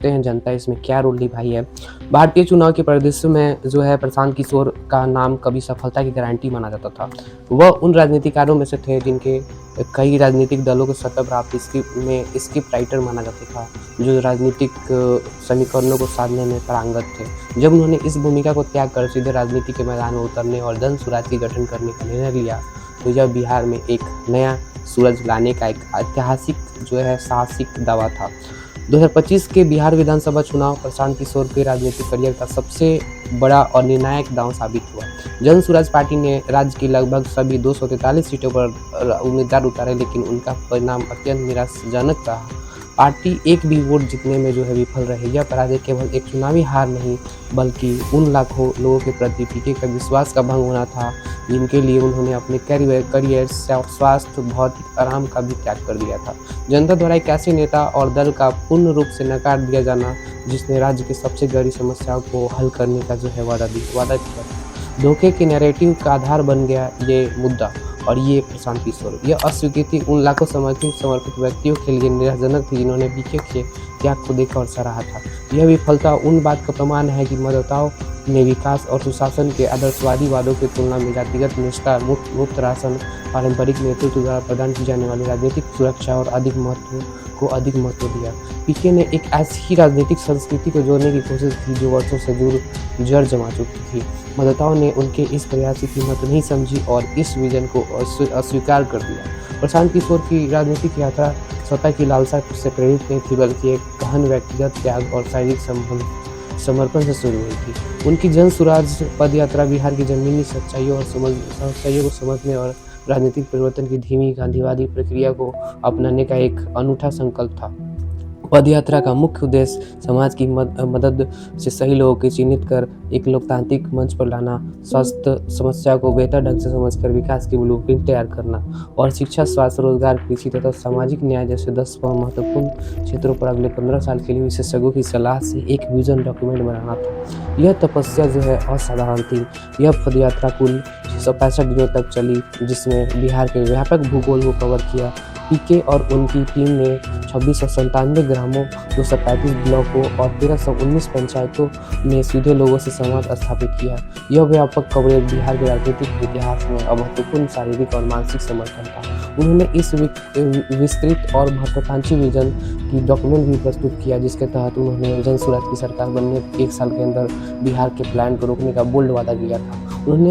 देखते हैं जनता इसमें क्या रोल निभाई है। भारतीय चुनाव के परिदृश्य में जो है प्रशांत किशोर का नाम कभी सफलता की गारंटी माना जाता था। वह उन राजनीतिकारों में से थे जिनके कई राजनीतिक दलों को सत्ता प्राप्ति स्क्रिप्ट राइटर माना जाता था, जो राजनीतिक समीकरणों को साधने में पारंगत थे। जब उन्होंने इस भूमिका को त्याग कर सीधे राजनीति के मैदान में उतरने और जन स्वराज के गठन करने का निर्णय लिया, तो यह बिहार में एक नया सूरज लाने का एक ऐतिहासिक जो है साहसिक दावा था। 2025 के बिहार विधानसभा चुनाव प्रशांत किशोर के राजनीतिक करियर का सबसे बड़ा और निर्णायक दांव साबित हुआ। जन स्वराज पार्टी ने राज्य की लगभग सभी 243 सीटों पर उम्मीदवार उतारे, लेकिन उनका परिणाम अत्यंत निराशाजनक रहा। पार्टी एक भी वोट जीतने में जो है विफल रही। यह पराजय केवल एक चुनावी हार नहीं, बल्कि उन लाखों लोगों के प्रति टीके का विश्वास का भंग होना था, जिनके लिए उन्होंने अपने करियर, स्वास्थ्य, भौतिक आराम का भी त्याग कर दिया था। जनता द्वारा एक ऐसे नेता और दल का पूर्ण रूप से नकार दिया जाना, जिसने राज्य की सबसे गहरी समस्याओं को हल करने का जो है वादा किया। धोखे के नैरेटिव का आधार बन गया ये मुद्दा और ये प्रशांत किशोर। यह अस्वीकृति उन लाखों समर्पित व्यक्तियों के लिए निराशाजनक थी, जिन्होंने बीके के त्याग को देखा और सराहा था। यह विफलता उन बात का प्रमाण है कि मतदाताओं ने विकास और सुशासन के आदर्शवादी वादों की तुलना में जातिगत निष्ठा, मुफ्त राशन, पारंपरिक नेतृत्व द्वारा प्रदान की जाने वाली राजनीतिक सुरक्षा और अधिक महत्व दिया। पीके ने एक ऐसी राजनीतिक संस्कृति को जोड़ने की कोशिश की जो वर्षों से जड़ जमा चुकी थी। मतदाताओं ने उनके इस प्रयास की कीमत नहीं समझी और इस विजन को अस्वीकार कर दिया। प्रशांत किशोर की राजनीतिक यात्रा सत्ता की लालसा से प्रेरित नहीं थी, बल्कि एक गहन व्यक्तिगत त्याग और शारीरिक समर्पण से शुरू हुई थी। उनकी जन स्वराज पद यात्रा बिहार की जमीनी सच्चाइयों को समझने और राजनीतिक परिवर्तन की धीमी गांधीवादी प्रक्रिया को अपनाने का एक अनूठा संकल्प था। पदयात्रा का मुख्य उद्देश्य समाज की मदद से सही लोगों को चिन्हित कर एक लोकतांत्रिक मंच पर लाना, स्वास्थ्य समस्या को बेहतर ढंग से समझकर विकास की ब्लूप्रिंट तैयार करना और शिक्षा, स्वास्थ्य, रोजगार, कृषि तथा सामाजिक न्याय जैसे 10 महत्वपूर्ण क्षेत्रों पर अगले 15 साल के लिए विशेषज्ञों की सलाह से एक विजन डॉक्यूमेंट बनाना था। यह तपस्या जो है असाधारण थी। यह पदयात्रा कुल 665 दिनों तक चली, जिसमें बिहार के व्यापक भूगोल को कवर किया। पीके और उनकी टीम ने 2697 ग्रामों, 235 ब्लॉकों और 1319 पंचायतों में सीधे लोगों से संवाद स्थापित किया। यह व्यापक कवरेज बिहार के राजनीतिक इतिहास में अभूतपूर्व शारीरिक और मानसिक समर्थन था। उन्होंने इस विस्तृत और महत्वाकांक्षी विजन की डॉक्यूमेंट भी प्रस्तुत किया, जिसके तहत उन्होंने जन स्वराज की सरकार बनने 1 साल के अंदर बिहार के प्लान को रोकने का बोल्ड वादा किया था। उन्होंने